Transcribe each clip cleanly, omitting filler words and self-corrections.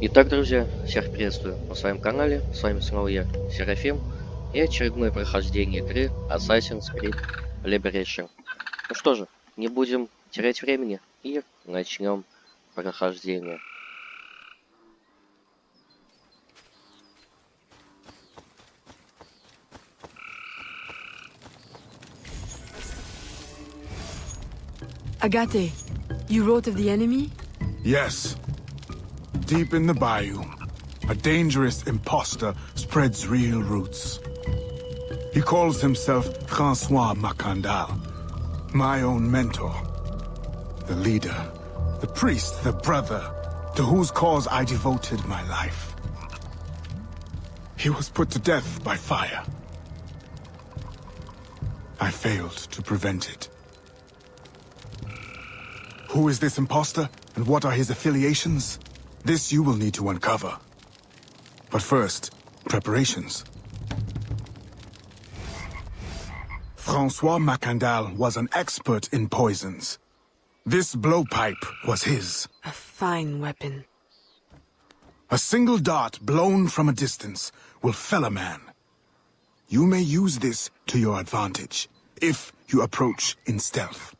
Итак, друзья, всех приветствую на своем канале. С вами снова я, Серафим, и очередное прохождение игры Assassin's Creed Liberation. Ну что же, не будем терять времени и начнем прохождение. Agate, you wrote of the enemy? Yes. Deep in the bayou, a dangerous imposter spreads real roots. He calls himself François Macandal, my own mentor. The leader, the priest, the brother, to whose cause I devoted my life. He was put to death by fire. I failed to prevent it. Who is this imposter, and what are his affiliations? This you will need to uncover. But first, preparations. François Macandal was an expert in poisons. This blowpipe was his. A fine weapon. A single dart blown from a distance will fell a man. You may use this to your advantage, if you approach in stealth.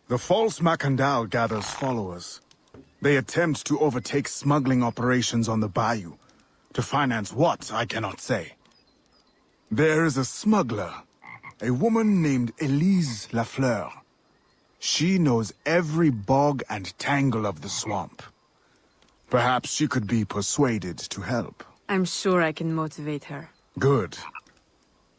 The false Macandal gathers followers. They attempt to overtake smuggling operations on the bayou. To finance what, I cannot say. There is a smuggler, a woman named Elise Lafleur. She knows every bog and tangle of the swamp. Perhaps she could be persuaded to help. I'm sure I can motivate her. Good.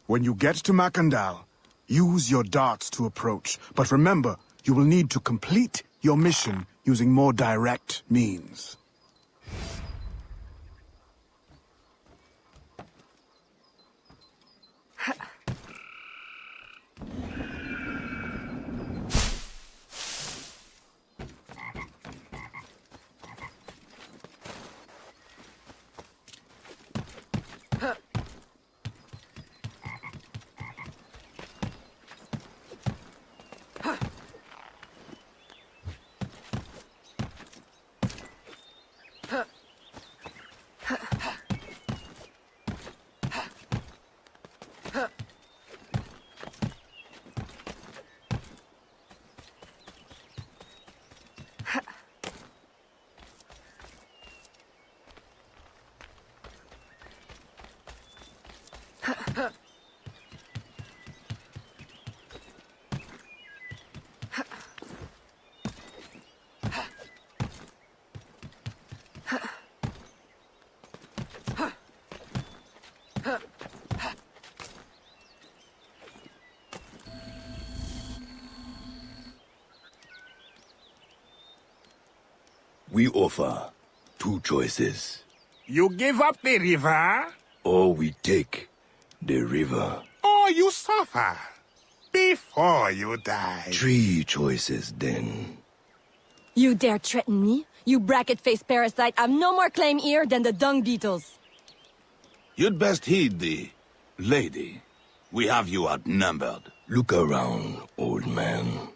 When you get to Macandal, use your darts to approach, but remember, you will need to complete your mission using more direct means. We offer 2 choices. You give up the river, Or we take the river. or you suffer before you die. 3 choices then. You dare threaten me? You bracket-faced parasite, I've no more claim here than the dung beetles. You'd best heed the lady. We have you outnumbered. Look around, old man.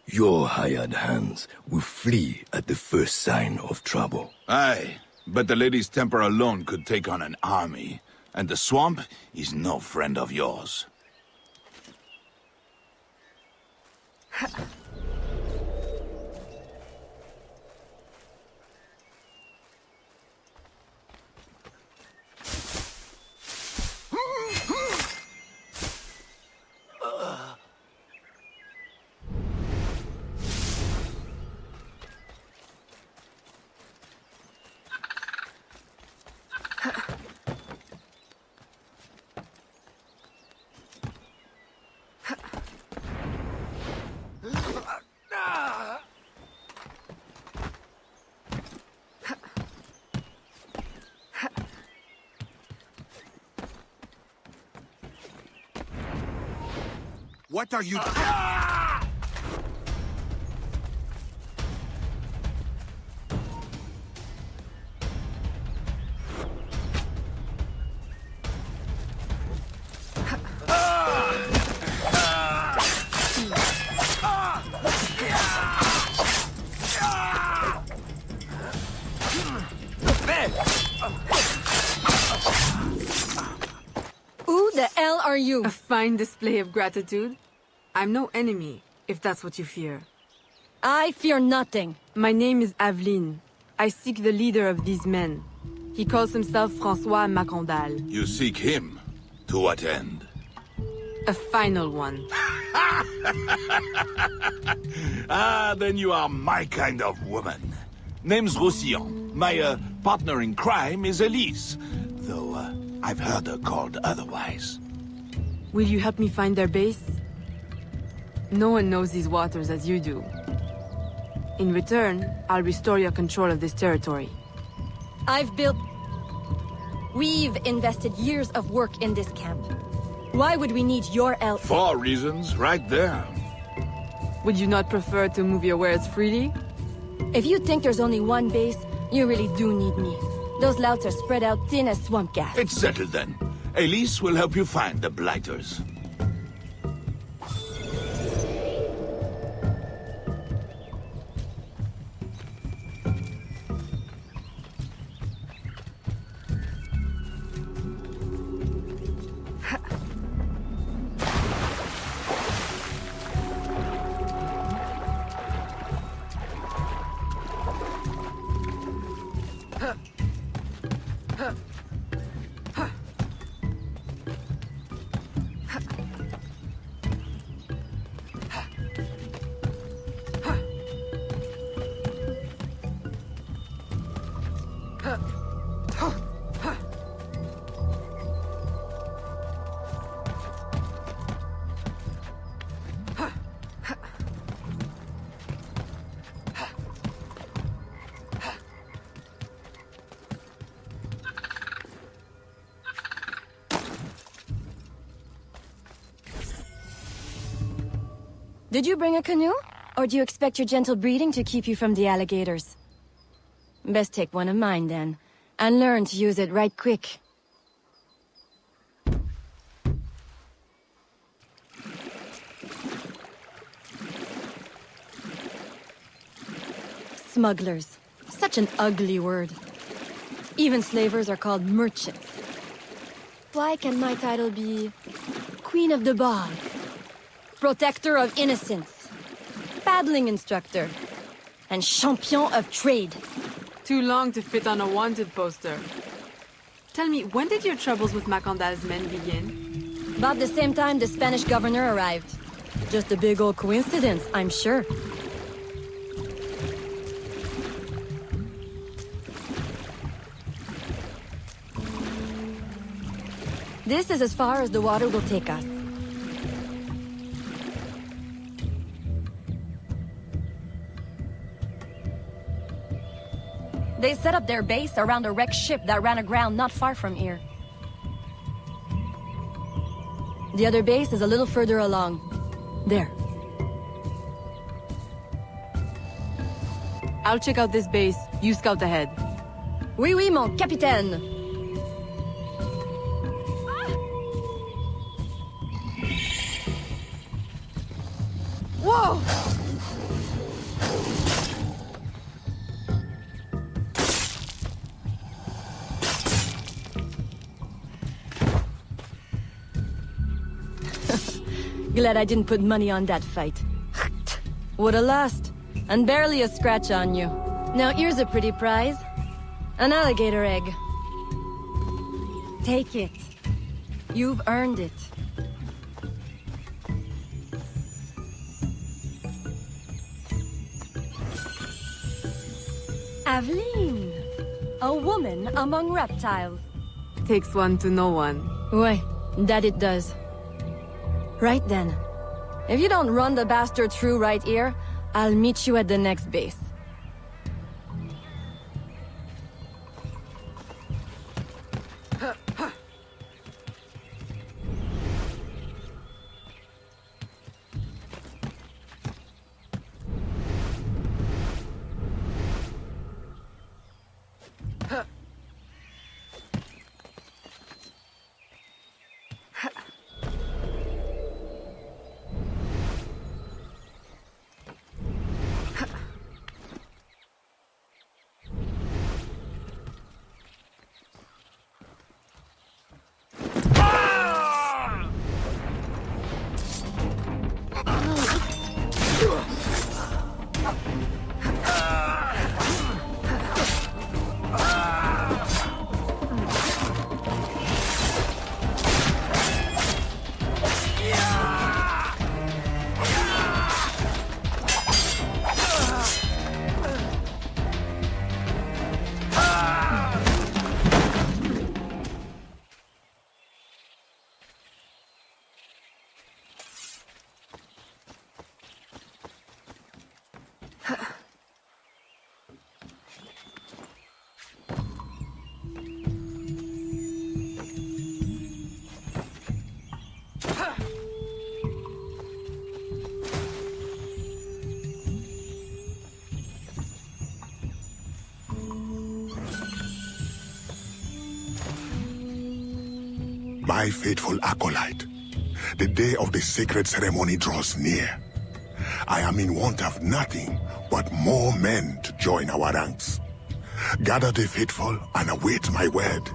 Your hired hands will flee at the first sign of trouble. Aye, but the lady's temper alone could take on an army, and the swamp is no friend of yours. What are you... Who the hell are you? A fine display of gratitude. I'm no enemy, if that's what you fear. I fear nothing. My name is Aveline. I seek the leader of these men. He calls himself François Macandal. You seek him? To what end? A final one. Ah, then you are my kind of woman. Name's Roussillon. My partner in crime is Elise, though I've heard her called otherwise. Will you help me find their base? No one knows these waters as you do. In return, I'll restore your control of this territory. We've invested years of work in this camp. Why would we need your help? 4 reasons, right there. Would you not prefer to move your wares freely? If you think there's only one base, you really do need me. Those louts are spread out thin as swamp gas. It's settled then. Elise will help you find the blighters. Did you bring a canoe? Or do you expect your gentle breeding to keep you from the alligators? Best take one of mine then, and learn to use it right quick. Smugglers. Such an ugly word. Even slavers are called merchants. Why can my title be Queen of the Bog? Protector of Innocence, paddling instructor, and champion of trade. Too long to fit on a wanted poster. Tell me, when did your troubles with Macandal's men begin? About the same time the Spanish governor arrived. Just a big old coincidence, I'm sure. This is as far as the water will take us. They set up their base around a wrecked ship that ran aground not far from here. The other base is a little further along. There. I'll check out this base. You scout ahead. Oui, oui, mon capitaine. Whoa! Glad I didn't put money on that fight. Would've lost. And barely a scratch on you. Now here's a pretty prize. An alligator egg. Take it. You've earned it. Aveline. A woman among reptiles. Takes one to know one. Ouais, that it does. Right then. If you don't run the bastard through right here, I'll meet you at the next base. My faithful acolyte, the day of the sacred ceremony draws near. I am in want of nothing but more men to join our ranks. Gather the faithful and await my word.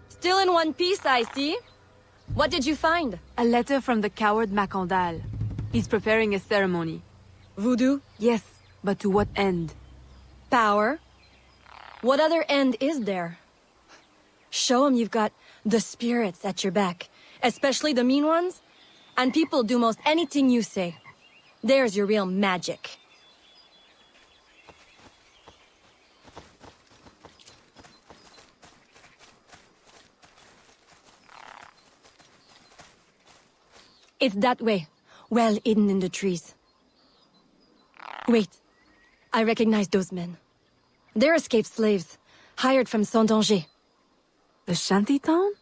Still in one piece, I see. What did you find? A letter from the coward Macandal. He's preparing a ceremony. Voodoo? Yes, but to what end? Power? What other end is there? Show him you've got the spirits at your back, especially the mean ones, and people do most anything you say. There's your real magic. It's that way, well hidden in the trees. Wait, I recognize those men. They're escaped slaves, hired from Saint-Danger. The shanty town?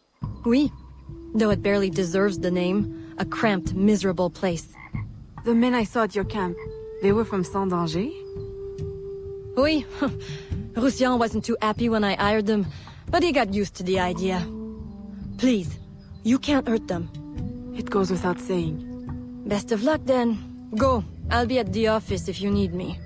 Oui. Though it barely deserves the name, a cramped, miserable place. The men I saw at your camp, they were from Saint-Danger? Oui. Roussillon wasn't too happy when I hired them, but he got used to the idea. Please, you can't hurt them. It goes without saying. Best of luck then. Go. I'll be at the office if you need me.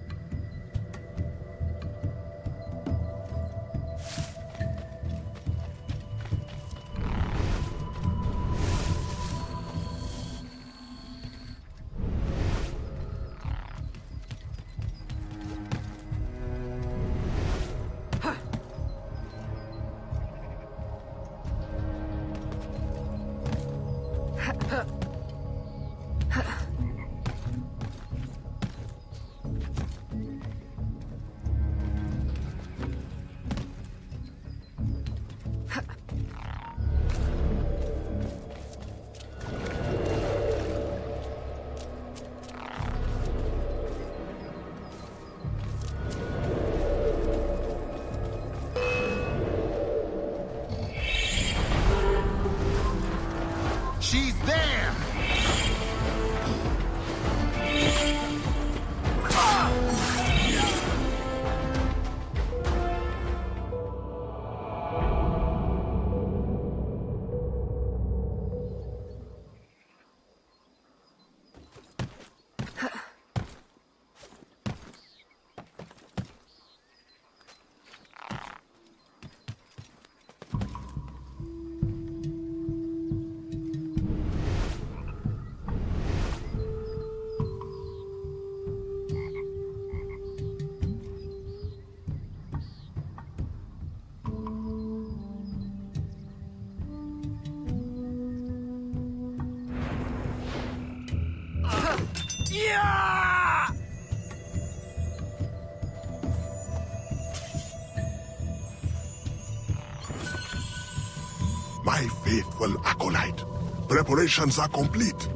She's there! Yeah! My faithful acolyte, preparations are complete.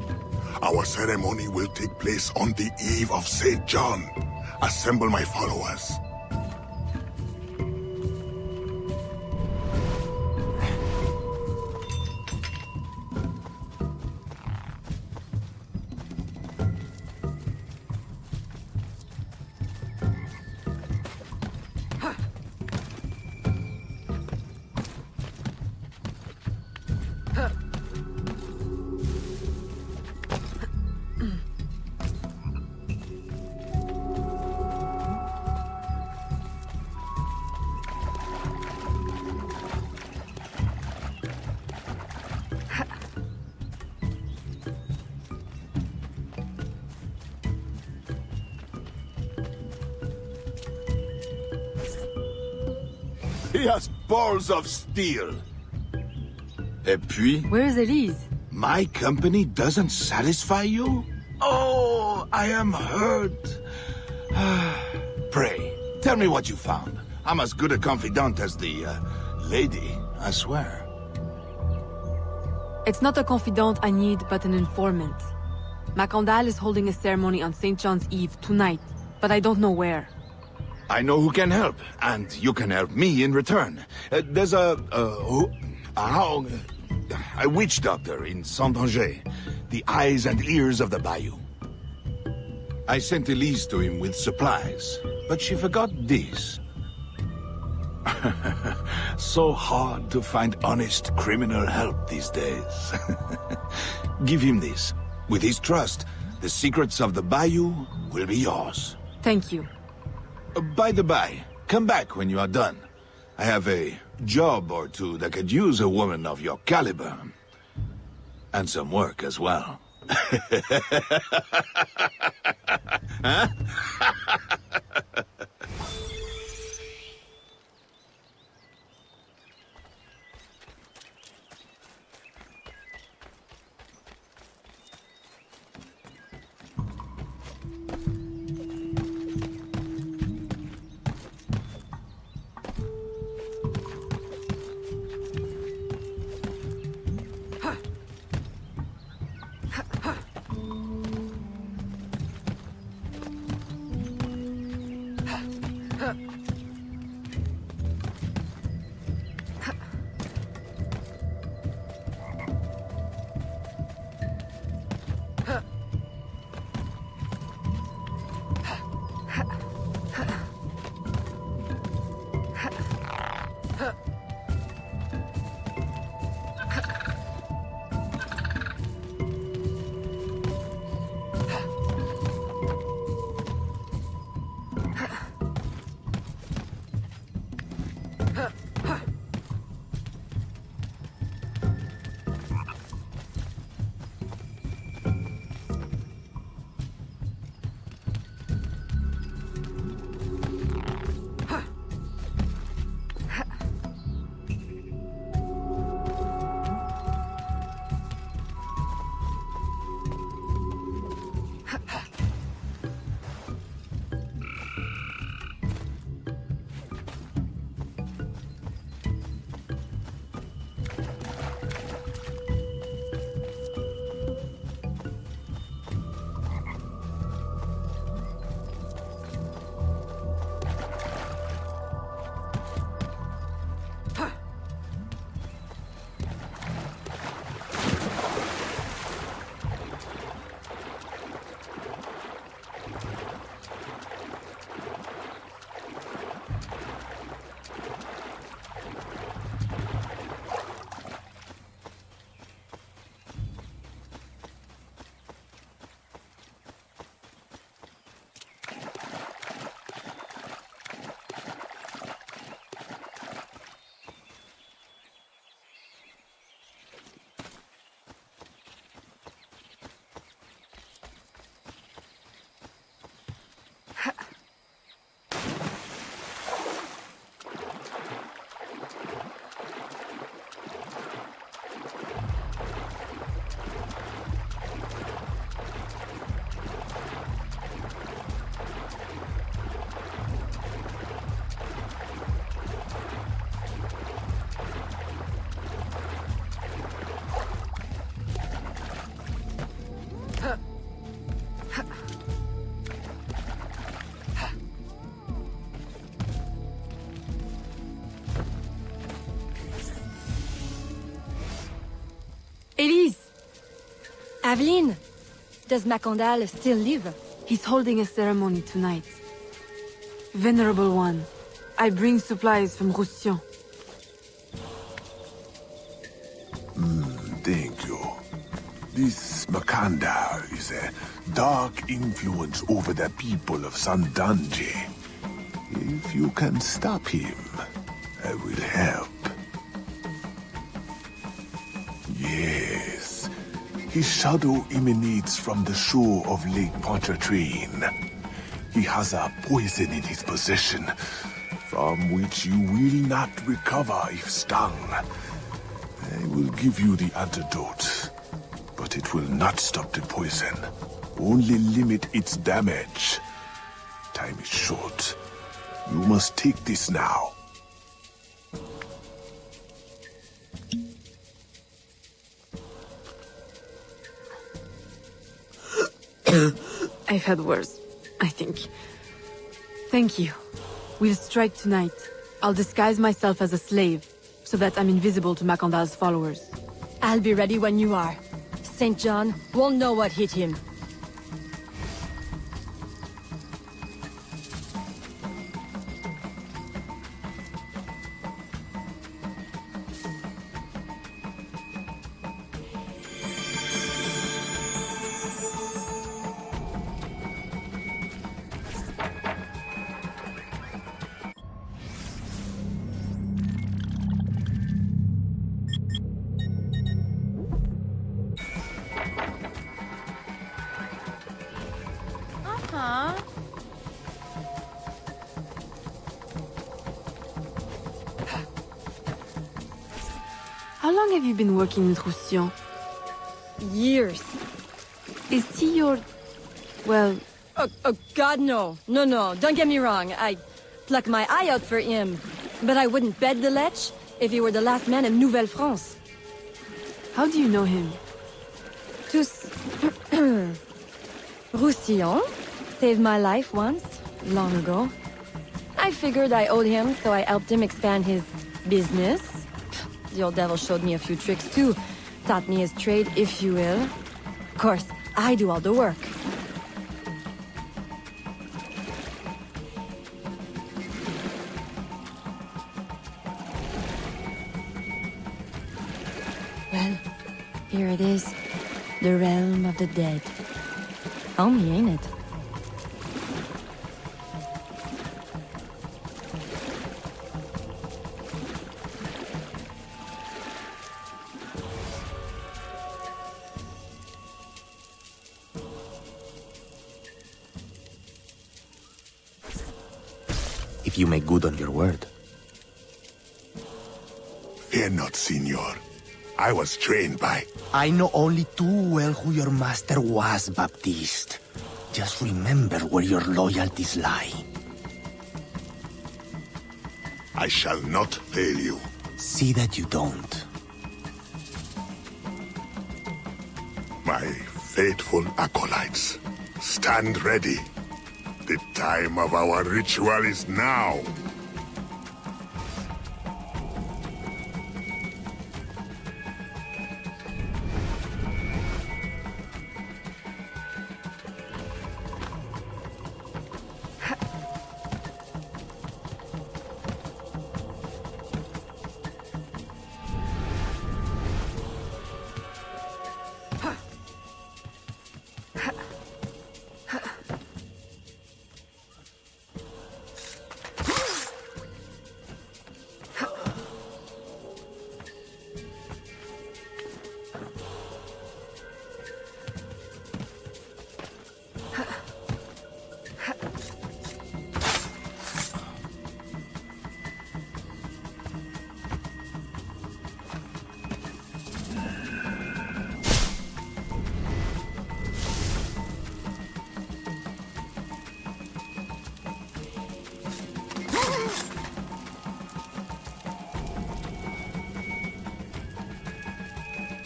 Our ceremony will take place on the eve of St. John. Assemble my followers. He has balls of steel. Et puis, Where's Elise? my company doesn't satisfy you? Oh, I am hurt. Pray, tell me what you found. I'm as good a confidant as the lady, I swear. It's not a confidant I need, but an informant. Macandal is holding a ceremony on St. John's Eve tonight, but I don't know where. I know who can help, and you can help me in return. There's a witch doctor in Saint-Danger, the eyes and ears of the bayou. I sent Elise to him with supplies, but she forgot this. So hard to find honest criminal help these days. Give him this. With his trust, the secrets of the bayou will be yours. Thank you. By the by, come back when you are done. I have a job or two that could use a woman of your caliber. And some work as well. Huh? Aveline, does Macandal still live? He's holding a ceremony tonight. Venerable One, I bring supplies from Roussillon. Thank you. This Makanda is a dark influence over the people of Sandanje. If you can stop him, I will help. Yes. His shadow emanates from the shore of Lake Pontchartrain. He has a poison in his possession, from which you will not recover if stung. I will give you the antidote, but it will not stop the poison. Only limit its damage. Time is short. You must take this now. I've had worse, I think. Thank you. We'll strike tonight. I'll disguise myself as a slave, so that I'm invisible to Macandal's followers. I'll be ready when you are. St. John won't know what hit him. How long have you been working with Roussillon? Years. Is he your... well... Oh, God, no. No, don't get me wrong. I pluck my eye out for him. But I wouldn't bet the lech if he were the last man in Nouvelle-France. How do you know him? Tous... Roussillon saved my life once, long ago. I figured I owed him, so I helped him expand his business. The old devil showed me a few tricks too. Taught me his trade, if you will. Of course, I do all the work. Well, here it is. The realm of the dead. Homey, ain't it? If you make good on your word. Fear not, Signor. I was trained by... I know only too well who your master was, Baptiste. Just remember where your loyalties lie. I shall not fail you. See that you don't. My faithful acolytes, stand ready. The time of our ritual is now.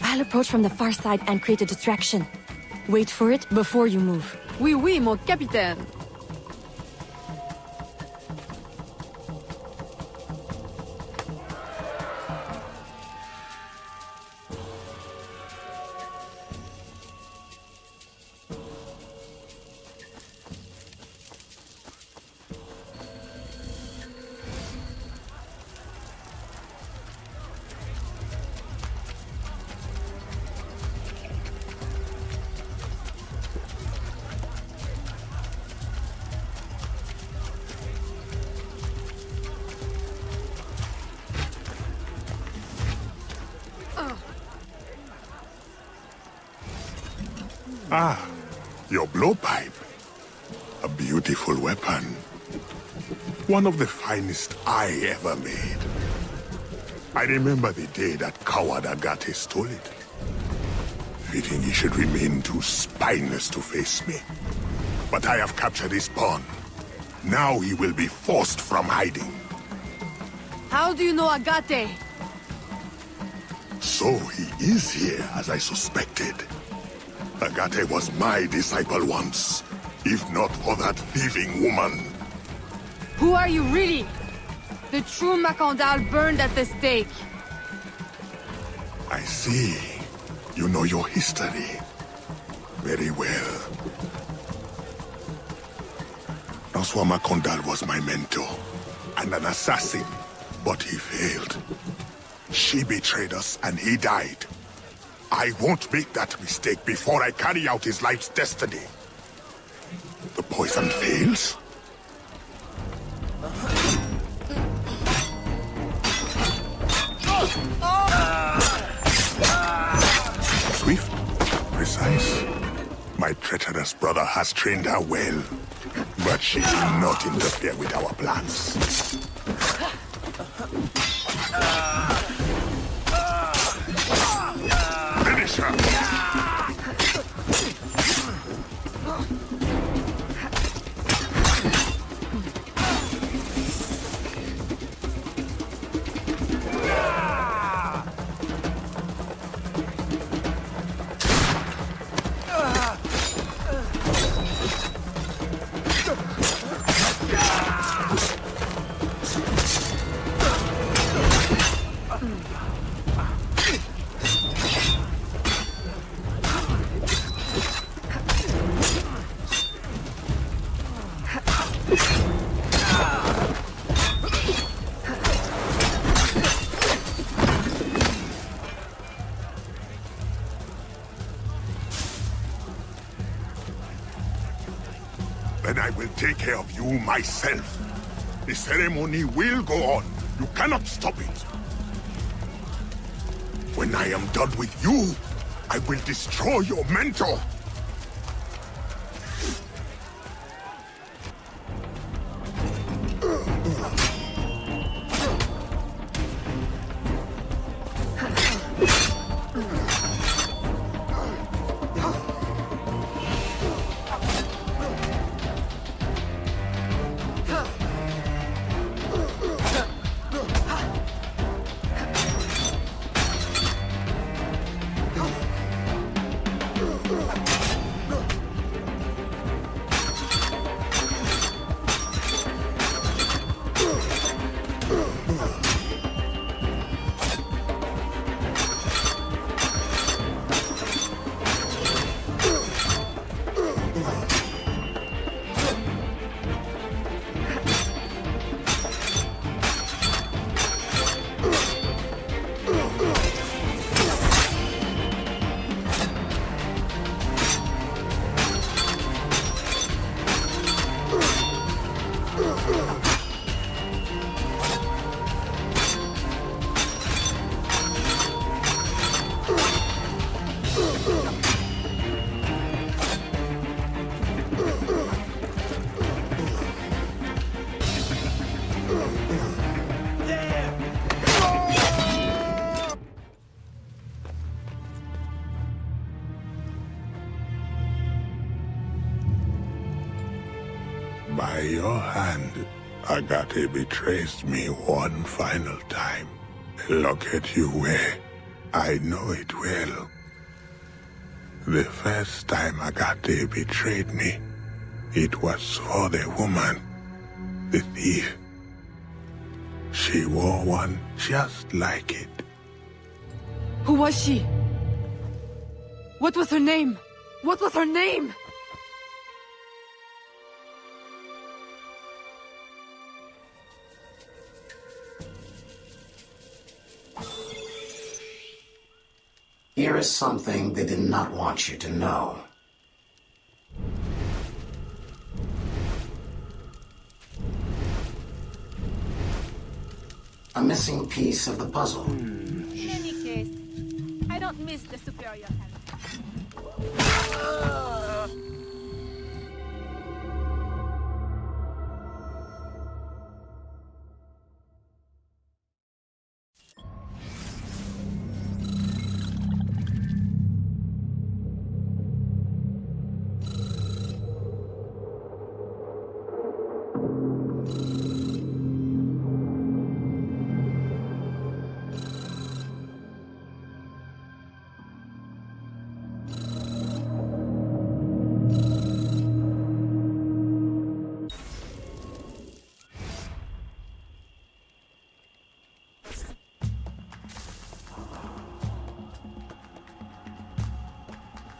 I'll approach from the far side and create a distraction. Wait for it before you move. Oui, mon capitaine. Ah, your blowpipe. A beautiful weapon. One of the finest I ever made. I remember the day that coward Agate stole it. Fitting he should remain too spineless to face me. But I have captured his pawn. Now he will be forced from hiding. How do you know Agate? So he is here, as I suspected. Agate was my disciple once, if not for that thieving woman. Who are you really? The true Macandal burned at the stake. I see. You know your history. Very well. François Macandal was my mentor, and an assassin, but he failed. She betrayed us, and he died. I won't make that mistake before I carry out his life's destiny. The poison fails? Swift, precise. My treacherous brother has trained her well, but she will not interfere with our plans. Finish her! Then I will take care of you myself. The ceremony will go on. You cannot stop it. When I am done with you, I will destroy your mentor. By your hand, Agate betrays me one final time. Look at you wear. I know it well. The first time Agate betrayed me, it was for the woman, the thief. She wore one just like it. Who was she? What was her name? What was her name? Here is something they did not want you to know. A missing piece of the puzzle. In any case, I don't miss the superior hand.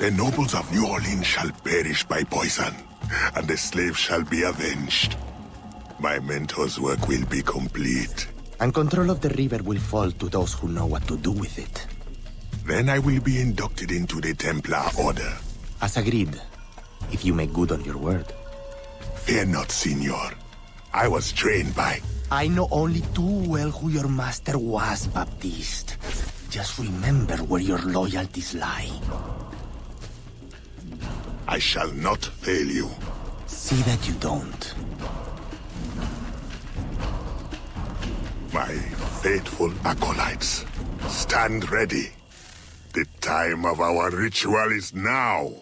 The nobles of New Orleans shall perish by poison, and the slaves shall be avenged. My mentor's work will be complete. And control of the river will fall to those who know what to do with it. Then I will be inducted into the Templar Order. As agreed, if you make good on your word. Fear not, Signor. I was trained by... I know only too well who your master was, Baptiste. Just remember where your loyalties lie. I shall not fail you. See that you don't. My faithful acolytes, stand ready. The time of our ritual is now.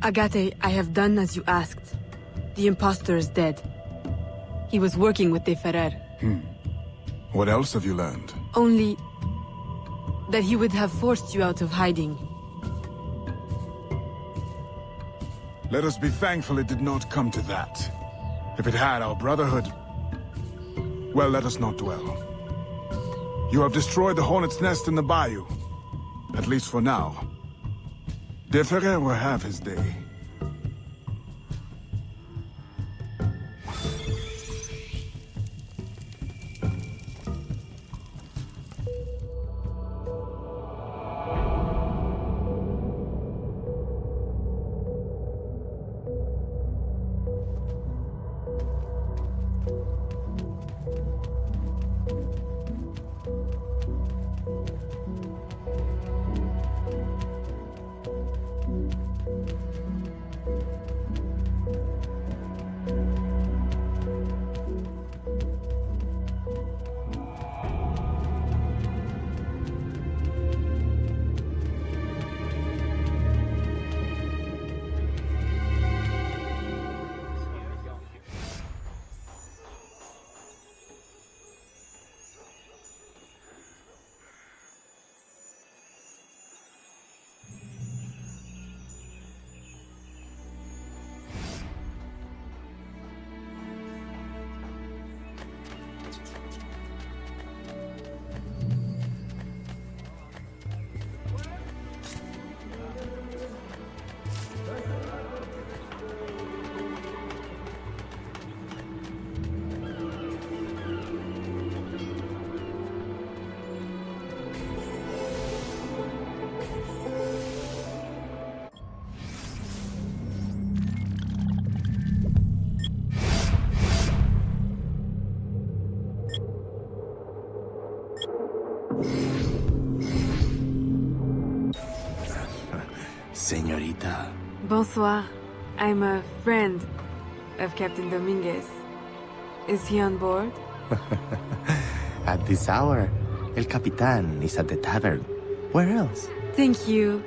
Agate, I have done as you asked. The impostor is dead. He was working with De Ferrer. What else have you learned? Only that he would have forced you out of hiding. Let us be thankful it did not come to that. If it had, our brotherhood... Well, let us not dwell. You have destroyed the hornet's nest in the bayou. At least for now. De Ferrer will have his day. Señorita. Bonsoir. I'm a friend of Captain Dominguez. Is he on board? At this hour, El Capitan is at the tavern. Where else? Thank you.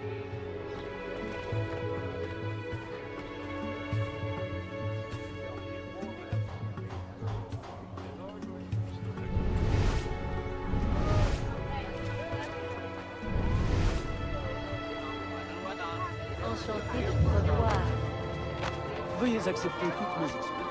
Veuillez accepter toutes mes excuses.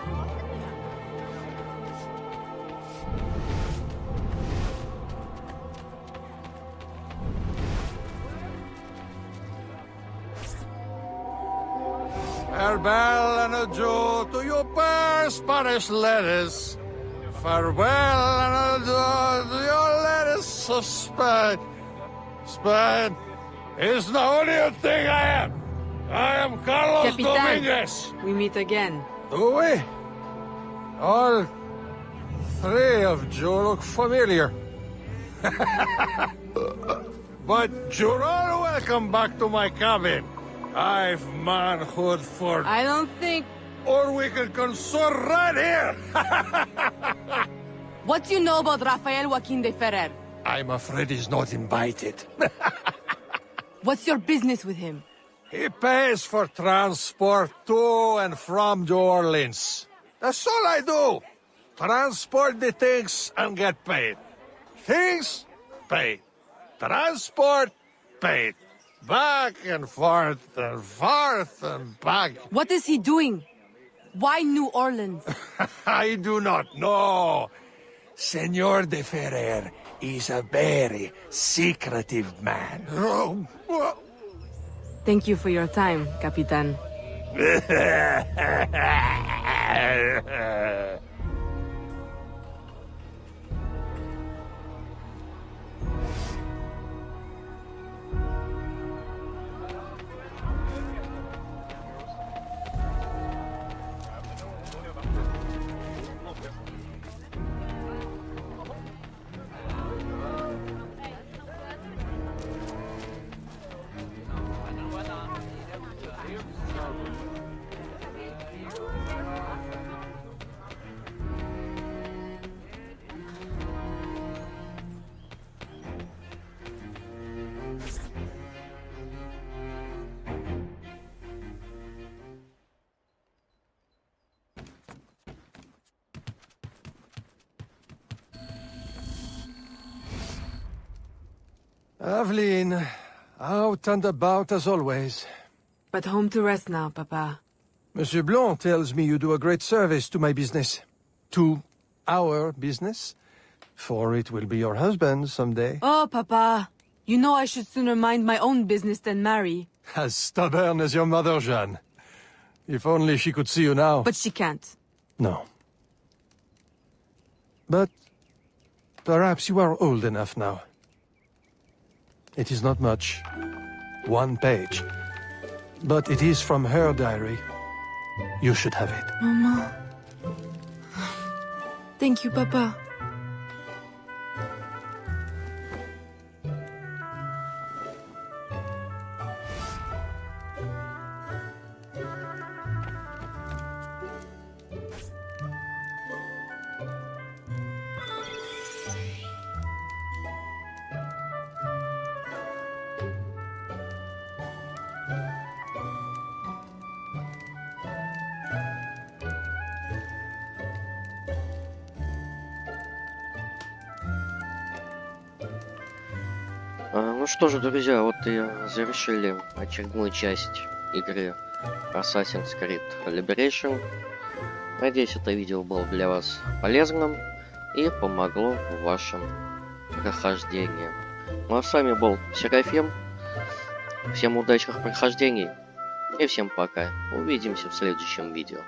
Farewell and adieu to your fair Spanish ladies. Farewell and adieu to your ladies of Spain. Spain is the only thing I am. I am Carlos Capitan, Dominguez. we meet again. Do we? All three of you look familiar. But you're all welcome back to my cabin. I've manhood for... I don't think... Or we can consort right here! What do you know about Rafael Joaquin de Ferrer? I'm afraid he's not invited. What's your business with him? He pays for transport to and from New Orleans. That's all I do. Transport the things and get paid. Things, paid. Transport, paid. Back and forth and back. What is he doing? Why New Orleans? I do not know. Senor de Ferrer is a very secretive man. Thank you for your time, Capitan. Aveline, out and about as always. But home to rest now, Papa. Monsieur Blanc tells me you do a great service to my business. To our business. For it will be your husband someday. Oh, Papa. You know I should sooner mind my own business than marry. As stubborn as your mother, Jeanne. If only she could see you now. But she can't. No. But perhaps you are old enough now. It is not much. 1 page. But it is from her diary. You should have it. Mama. Thank you, Papa. Ну что же, друзья, вот и завершили очередную часть игры Assassin's Creed Liberation. Надеюсь, это видео было для вас полезным и помогло в вашем прохождении. Ну а с вами был Серафим. Всем удачных прохождений и всем пока. Увидимся в следующем видео.